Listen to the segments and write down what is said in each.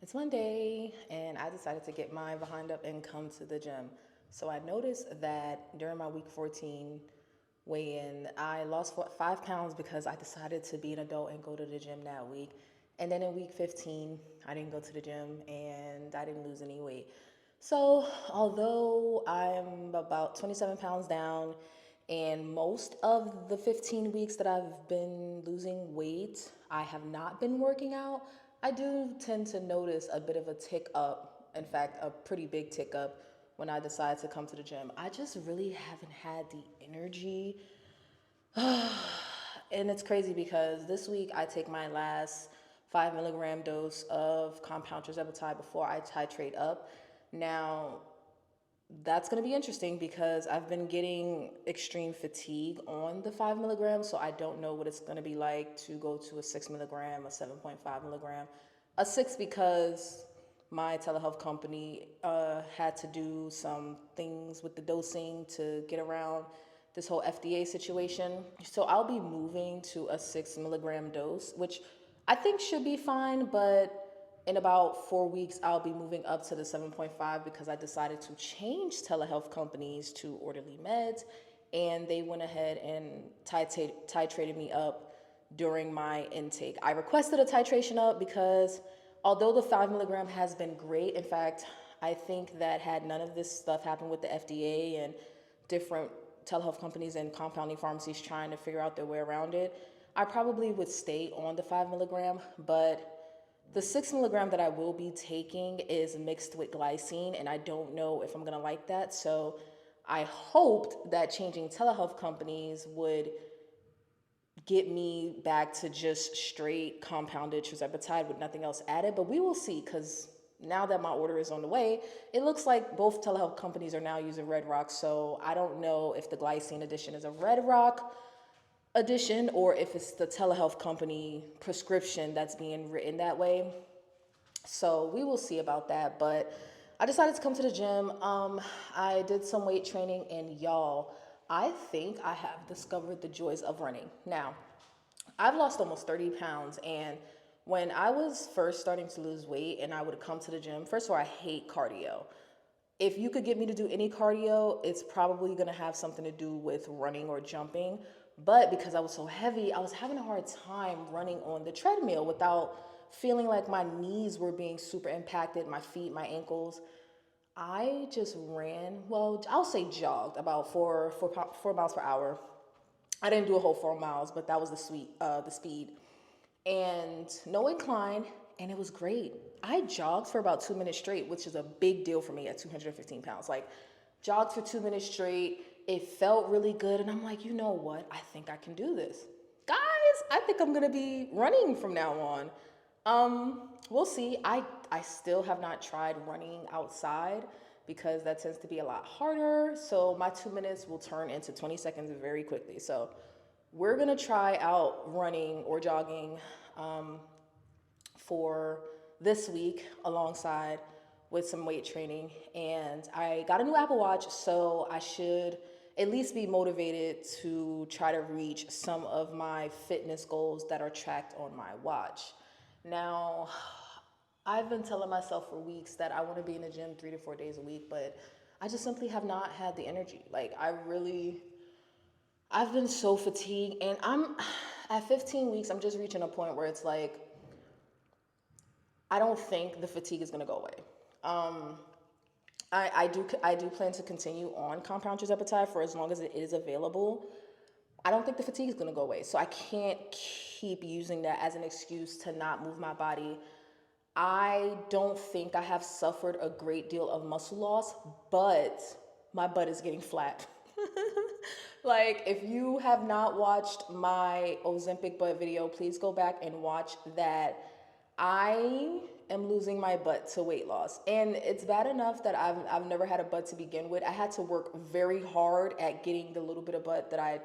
It's Monday, and I decided to get my behind up and come to the gym. So I noticed that during my week 14 weigh in, I lost 5 pounds because I decided to be an adult and go to the gym that week. And then in week 15, I didn't go to the gym and I didn't lose any weight. So, although I'm about 27 pounds down, and most of the 15 weeks that I've been losing weight, I have not been working out. I do tend to notice a bit of a tick up, in fact, a pretty big tick up when I decide to come to the gym. I just really haven't had the energy. And it's crazy because this week I take my last 5 milligram dose of compound tirzepatide before I titrate up. Now, that's going to be interesting because I've been getting extreme fatigue on the 5 milligrams, so I don't know what it's going to be like to go to a 6 milligram, a 7.5 milligram, a six because my telehealth company had to do some things with the dosing to get around this whole FDA situation. So I'll be moving to a 6 milligram dose, which I think should be fine, but in about 4 weeks, I'll be moving up to the 7.5 because I decided to change telehealth companies to Orderly Meds, and they went ahead and titrated me up during my intake. I requested a titration up because although the 5 milligram has been great, in fact, I think that had none of this stuff happened with the FDA and different telehealth companies and compounding pharmacies trying to figure out their way around it, I probably would stay on the 5 milligram, but the 6 milligram that I will be taking is mixed with glycine, and I don't know if I'm gonna like that. So I hoped that changing telehealth companies would get me back to just straight compounded tirzepatide with nothing else added, but we will see because now that my order is on the way, it looks like both telehealth companies are now using Red Rock. So I don't know if the glycine addition is a Red Rock addition or if it's the telehealth company prescription that's being written that way. So we will see about that. But I decided to come to the gym. I did some weight training, and y'all, I think I have discovered the joys of running. Now, I've lost almost 30 pounds, and when I was first starting to lose weight and I would come to the gym, first of all, I hate cardio. If you could get me to do any cardio, it's probably gonna have something to do with running or jumping. But because I was so heavy, I was having a hard time running on the treadmill without feeling like my knees were being super impacted, my feet, my ankles. I just ran, well, I'll say jogged about 4 miles per hour. I didn't do a whole 4 miles, but that was the speed, and no incline, and it was great. I jogged for about 2 minutes straight, which is a big deal for me at 215 pounds. Like, jogged for 2 minutes straight. It felt really good, and I'm like, you know what? I think I can do this, guys. I think I'm gonna be running from now on. We'll see. I still have not tried running outside because that tends to be a lot harder. So my 2 minutes will turn into 20 seconds very quickly. So we're gonna try out running or jogging um, for this week alongside with some weight training. And I got a new Apple Watch, so I should at least be motivated to try to reach some of my fitness goals that are tracked on my watch. Now, I've been telling myself for weeks that I want to be in the gym 3 to 4 days a week, but I just simply have not had the energy. Like, I've been so fatigued, and I'm at 15 weeks, I'm just reaching a point where it's like, I don't think the fatigue is gonna go away. Um, I do plan to continue on compound tirzepatide for as long as it is available. I don't think the fatigue is gonna go away, so I can't keep using that as an excuse to not move my body. I don't think I have suffered a great deal of muscle loss, but my butt is getting flat. Like, if you have not watched my Ozempic butt video, please go back and watch that. I am losing my butt to weight loss. And it's bad enough that I've never had a butt to begin with. I had to work very hard at getting the little bit of butt that I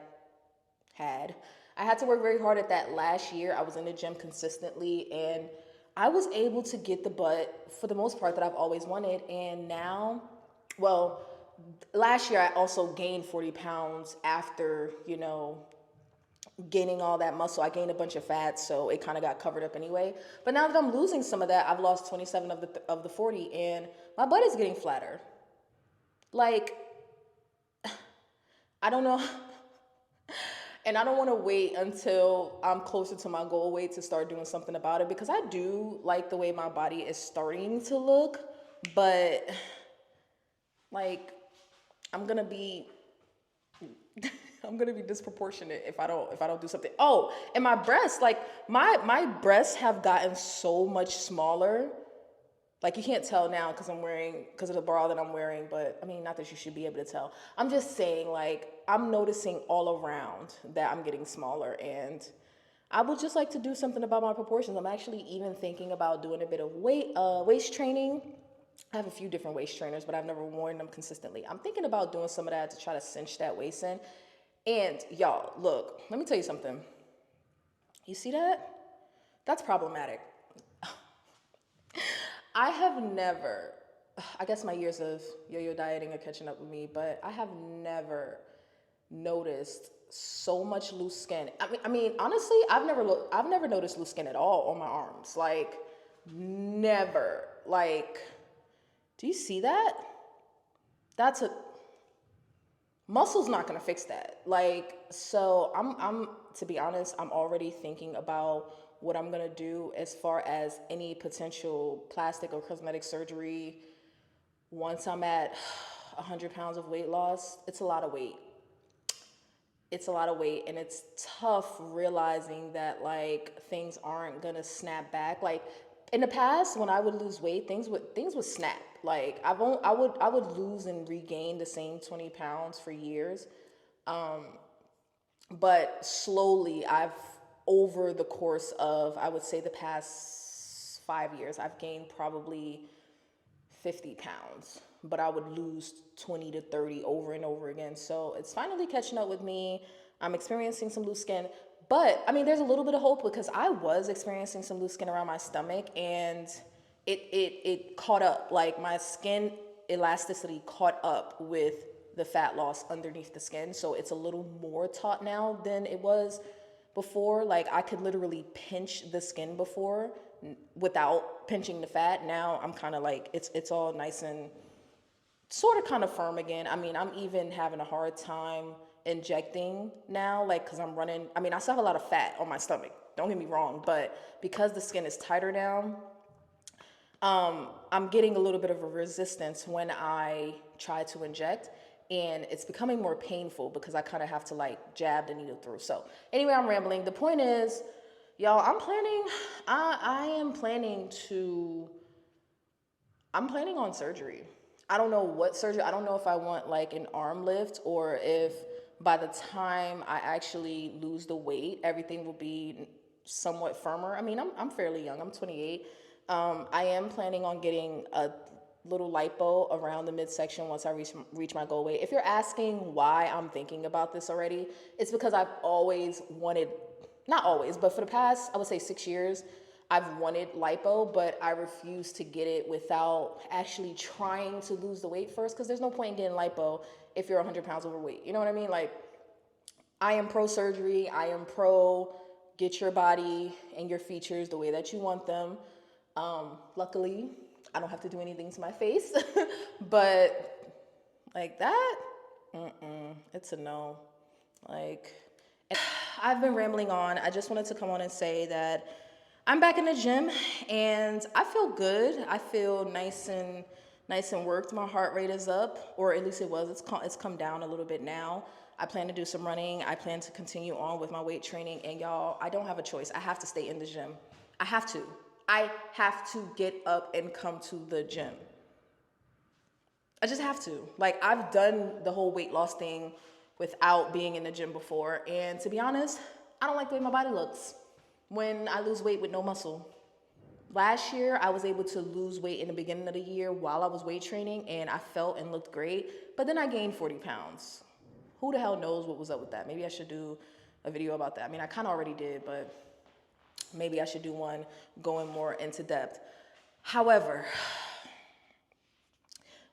had. I had to work very hard at that last year. I was in the gym consistently, and I was able to get the butt for the most part that I've always wanted. And now, well, last year I also gained 40 pounds after, gaining all that muscle. I gained a bunch of fat, so it kind of got covered up anyway. But now that I'm losing some of that, I've lost 27 of the 40, and my butt is getting flatter. Like, I don't know. And I don't want to wait until I'm closer to my goal weight to start doing something about it, because I do like the way my body is starting to look, but like I'm gonna be I'm gonna be disproportionate if I don't do something. Oh, and my breasts, like my breasts have gotten so much smaller. Like, you can't tell now because of the bra that I'm wearing, but I mean, not that you should be able to tell. I'm just saying, like, I'm noticing all around that I'm getting smaller, and I would just like to do something about my proportions. I'm actually even thinking about doing a bit of waist training. I have a few different waist trainers, but I've never worn them consistently. I'm thinking about doing some of that to try to cinch that waist in. And y'all, look, let me tell you something. You see that? That's problematic. I have never, I guess my years of yo-yo dieting are catching up with me, but I have never noticed so much loose skin. I mean, honestly, I've never noticed loose skin at all on my arms. Like, never. Like, do you see that? That's a muscle's not gonna fix that. Like, so I'm to be honest, I'm already thinking about what I'm gonna do as far as any potential plastic or cosmetic surgery once I'm at 100 pounds of weight loss. It's a lot of weight. It's a lot of weight, and it's tough realizing that like things aren't gonna snap back. Like, in the past, when I would lose weight, things would snap. Like, I would lose and regain the same 20 pounds for years. But slowly, over the course of, I would say, the past 5 years, I've gained probably 50 pounds, but I would lose 20 to 30 over and over again. So it's finally catching up with me. I'm experiencing some loose skin, but I mean, there's a little bit of hope, because I was experiencing some loose skin around my stomach, and it caught up. Like, my skin elasticity caught up with the fat loss underneath the skin. So it's a little more taut now than it was before. Like, I could literally pinch the skin before without pinching the fat. Now I'm kind of like, it's all nice and sort of kind of firm again. I mean, I'm even having a hard time injecting now, like, because I'm running. I mean, I still have a lot of fat on my stomach, don't get me wrong, but because the skin is tighter now, I'm getting a little bit of a resistance when I try to inject, and it's becoming more painful because I kind of have to like jab the needle through. So anyway, I'm rambling. The point is, y'all, I'm planning on surgery. I don't know what surgery. I don't know if I want like an arm lift, or if by the time I actually lose the weight, everything will be somewhat firmer. I mean, I'm fairly young. I'm 28. I am planning on getting a little lipo around the midsection once I reach my goal weight. If you're asking why I'm thinking about this already, it's because I've always wanted, not always, but for the past, I would say 6 years, I've wanted lipo, but I refuse to get it without actually trying to lose the weight first, because there's no point in getting lipo if you're 100 pounds overweight. You know what I mean? Like, I am pro surgery. I am pro get your body and your features the way that you want them. Luckily, I don't have to do anything to my face, but like that, it's a no. Like, I've been rambling on. I just wanted to come on and say that I'm back in the gym, and I feel good. I feel nice and worked. My heart rate is up, or at least it was. It's come down a little bit now. I plan to do some running. I plan to continue on with my weight training, and y'all, I don't have a choice. I have to stay in the gym. I have to get up and come to the gym. I just have to. Like, I've done the whole weight loss thing without being in the gym before, and to be honest, I don't like the way my body looks when I lose weight with no muscle. Last year, I was able to lose weight in the beginning of the year while I was weight training, and I felt and looked great, but then I gained 40 pounds. Who the hell knows what was up with that? Maybe I should do a video about that. I mean, I kind of already did, but maybe I should do one going more into depth. However,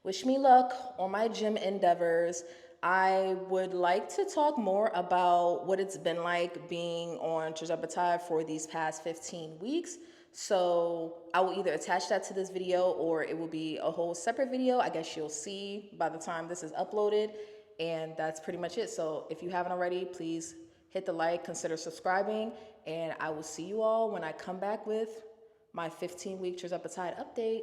wish me luck on my gym endeavors. I would like to talk more about what it's been like being on tirzepatide for these past 15 weeks. So I will either attach that to this video or it will be a whole separate video. I guess you'll see by the time this is uploaded. And that's pretty much it. So if you haven't already, please hit the like, consider subscribing, and I will see you all when I come back with my 15-week tirzepatide update.